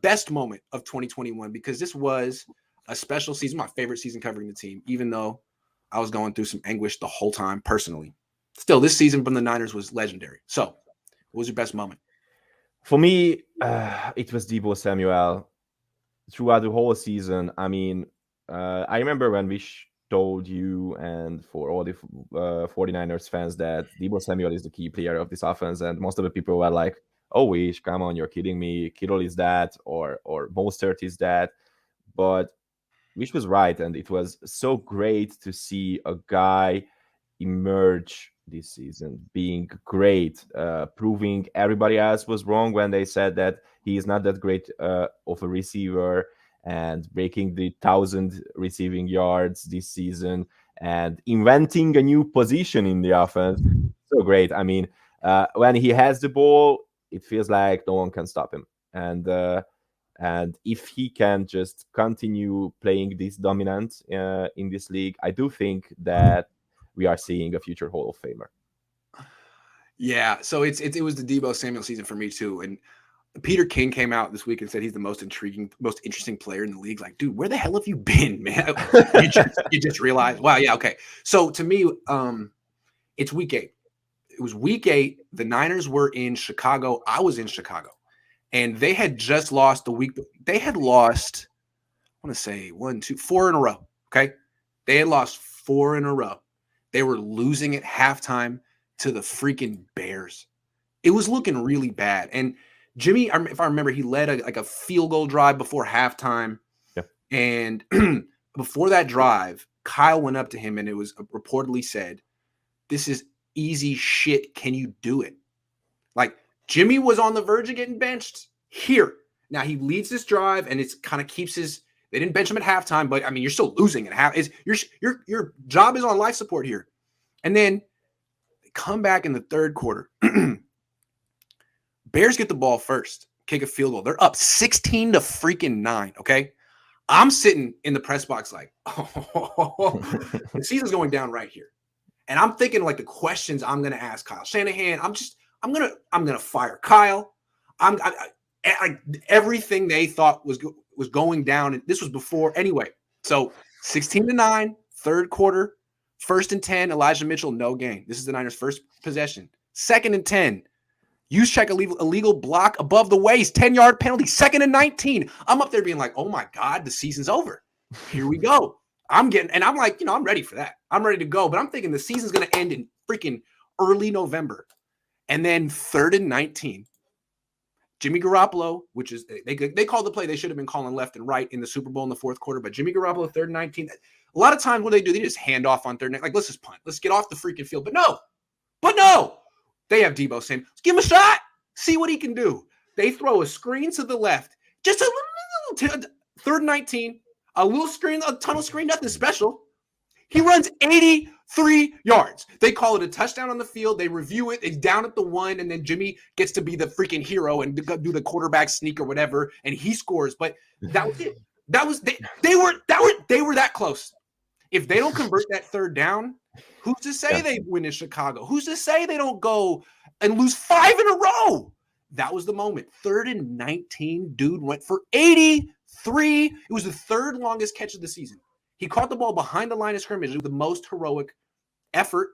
best moment of 2021? Because this was a special season, my favorite season covering the team, even though I was going through some anguish the whole time personally. Still, this season from the Niners was legendary. So, what was your best moment? For me, it was Deebo Samuel throughout the whole season. I mean, I remember when we told you and for all the 49ers fans that Deebo Samuel is the key player of this offense, and most of the people were like, "Oh, Wish, come on, you're kidding me. Kittle is that, or Mostert is that." But Wish was right, and it was so great to see a guy emerge this season, being great, proving everybody else was wrong when they said that he is not that great of a receiver, and breaking the 1,000 receiving yards this season and inventing a new position in the offense. So great. I mean, when he has the ball, it feels like no one can stop him. And if he can just continue playing this dominant in this league, I do think that we are seeing a future Hall of Famer. Yeah, so it was the Deebo Samuel season for me too. And Peter King came out this week and said he's the most intriguing, most interesting player in the league. Like, dude, where the hell have you been, man? you just realized, wow, yeah, okay. So to me, it's week 8. It was week 8. The Niners were in Chicago. I was in Chicago, and they had just lost the week. They had lost, I want to say 1, 2, 4 in a row. Okay, they had lost 4 in a row. They were losing at halftime to the freaking Bears. It was looking really bad. And Jimmy, if I remember, he led a field goal drive before halftime. Yeah. And before that drive, Kyle went up to him and it was reportedly said, "This is easy shit. Can you do it?" Like, Jimmy was on the verge of getting benched here. Now he leads this drive and it's kind of keeps his. They didn't bench him at halftime, but I mean, you're still losing at half. Your job is on life support here. And then they come back in the third quarter. Bears get the ball first, kick a field goal. They're up 16 to freaking 9. Okay. I'm sitting in the press box like, oh, the season's going down right here. And I'm thinking like the questions I'm going to ask Kyle Shanahan. I'm going to fire Kyle. Like everything they thought was going down. And this was before anyway. So 16 to 9, third quarter, 1st and 10, Elijah Mitchell, no gain. This is the Niners' first possession. 2nd and 10. Juszczyk illegal block above the waist, 10-yard penalty, 2nd and 19. I'm up there being like, oh my God, the season's over. Here we go. I'm like, I'm ready for that. I'm ready to go. But I'm thinking the season's going to end in freaking early November. And then 3rd and 19. Jimmy Garoppolo, which is, they called the play they should have been calling left and right in the Super Bowl in the 4th quarter. But Jimmy Garoppolo, 3rd and 19. A lot of times what they do, they just hand off on 3rd and 19. Like, let's just punt. Let's get off the freaking field. But no. They have Deebo saying, "Let's give him a shot. See what he can do." They throw a screen to the left. Just a little 3rd and 19. A little screen, a tunnel screen, nothing special. He runs 83 yards. They call it a touchdown on the field. They review it. It's down at the 1, and then Jimmy gets to be the freaking hero and do the quarterback sneak or whatever, and he scores. But that was it. They were that close. If they don't convert that 3rd down, who's to say they win in Chicago? Who's to say they don't go and lose 5 in a row? That was the moment. 3rd and 19, dude went for 83. It was the 3rd longest catch of the season. He caught the ball behind the line of scrimmage. It was the most heroic effort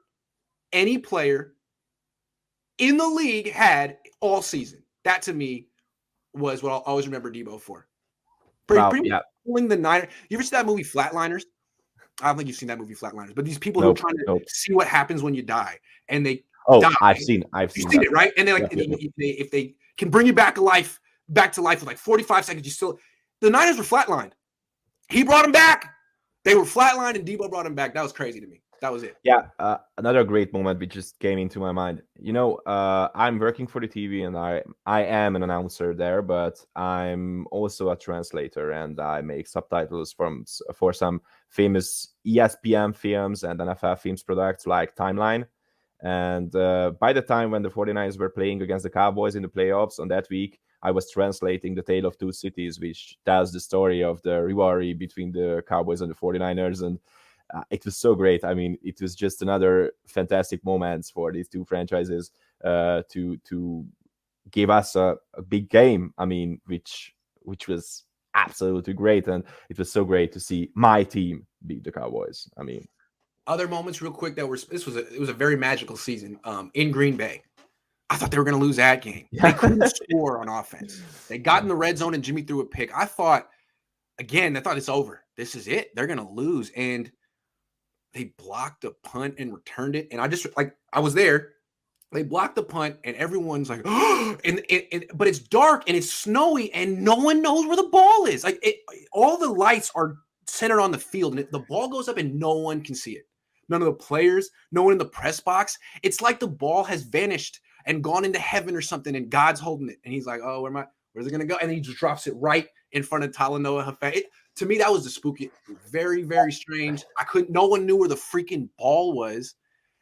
any player in the league had all season. That, to me, was what I'll always remember Deebo for. Pulling the Niners. You ever see that movie Flatliners? I don't think you've seen that movie Flatliners, but these people who are trying to see what happens when you die, and they die. I've seen it, right? And they're like, if they can bring you back to life with like 45 seconds, the Niners were flatlined. He brought them back. They were flatlined, and Deebo brought him back. That was crazy to me. That was it. Yeah, another great moment which just came into my mind. I'm working for the TV, and I am an announcer there, but I'm also a translator, and I make subtitles for some famous ESPN films and NFL films products like Timeline. And by the time when the 49ers were playing against the Cowboys in the playoffs on that week, I was translating The Tale of Two Cities, which tells the story of the rivalry between the Cowboys and the 49ers. And it was so great. I mean, it was just another fantastic moment for these two franchises to give us a big game. I mean, which which was absolutely great. And it was so great to see my team beat the Cowboys. I mean, other moments real quick that were, it was a very magical season in Green Bay. I thought they were going to lose that game. They couldn't score on offense. They got in the red zone and Jimmy threw a pick. I thought it's over. This is it. They're going to lose. And they blocked a punt and returned it. And I was there. They blocked the punt and everyone's like, oh, but it's dark and it's snowy and no one knows where the ball is. All the lights are centered on the field and the ball goes up and no one can see it. None of the players, no one in the press box. It's like the ball has vanished and gone into heaven or something and God's holding it. And he's like, oh, where's it going to go? And he just drops it right in front of Talanoa Hufanga. To me, that was the spooky, very, very strange. No one knew where the freaking ball was.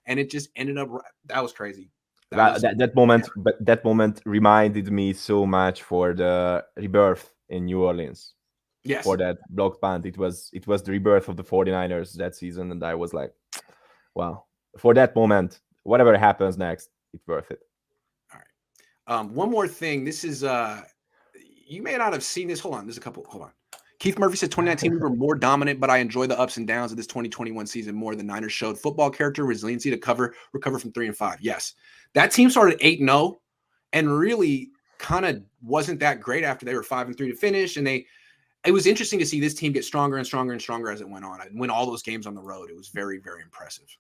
And it just ended up, that was crazy. That moment reminded me so much for the rebirth in New Orleans. Yes. For that blocked punt. It was the rebirth of the 49ers that season. And I was like, wow. For that moment, whatever happens next, it's worth it. All right. One more thing. This is, you may not have seen this. Hold on. Hold on. Keith Murphy said 2019 we were more dominant, but I enjoy the ups and downs of this 2021 season more. The Niners showed football character, resiliency to recover from 3-5. Yes. That team started 8-0 and really kind of wasn't that great after they were 5-3 to finish. And it was interesting to see this team get stronger and stronger and stronger as it went on and win all those games on the road. It was very, very impressive.